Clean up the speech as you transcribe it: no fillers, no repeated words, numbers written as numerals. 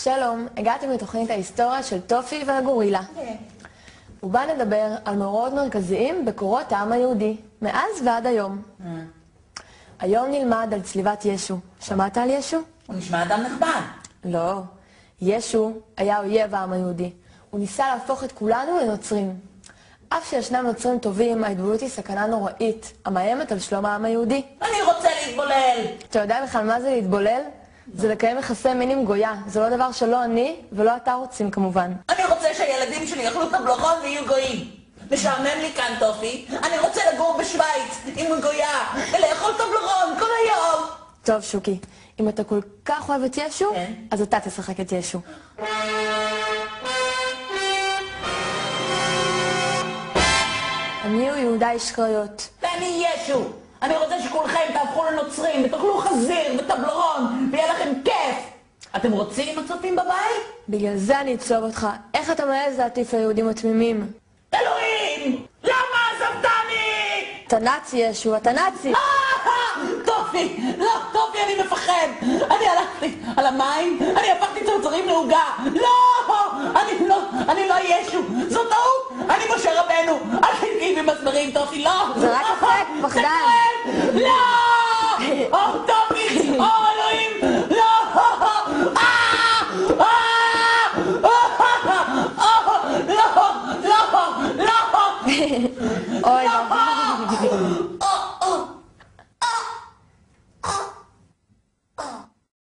שלום, הגעתם לתוכנית ההיסטוריה של טופי והגורילה. ובה נדבר על מאורעות מרכזיים בקורות העם היהודי, מאז ועד היום. היום נלמד על צליבת ישו. שמעת על ישו? הוא נשמע אדם נכבד. לא. ישו היה אויב העם היהודי. הוא ניסה להפוך את כולנו לנוצרים. אף שישנם נוצרים טובים, ההתבוללות היא סכנה נוראית, המאיימת על שלום העם היהודי. אני רוצה להתבולל. אתה יודע בכלל מה זה להתבולל? זה לקיים יחסי מין עם גויה. זה לא דבר שלא אני ולא אתה רוצים כמובן. אני רוצה שהילדים שלי יאכלו טבלרון ויהיו גויים. משעמם לי כאן, טופי. אני רוצה לגור בשוויץ עם גויה ולאכול טבלרון כל היום. טוב, שוקי, אם אתה כל כך אוהב את ישו, כן. אז אתה תשחק את ישו. אני הוא יהודה איש קריות. ואני ישו. אני רוצה שכולכם תהפכו לנוצרים ותאכלו חזיר וטבלרון ויהיה לכם כיף. אתם רוצים הצופים בבית? בגלל זה אני אצלוב אותך. איך אתה מעז להטיף ליהודים התמימים? אלוהים! למה עזבתני? אתה נאצי ישו, אתה נאצי! טופי, לא, טופי, אני מפחד. אני הלכתי על המים, אני הפכתי צרצרים לעוגה. לא, אני לא ישו. זו טעות, אני משה רבנו. אל תגיעי במסמרים, טופי, לא. זה רק אפק, פחדן. לא!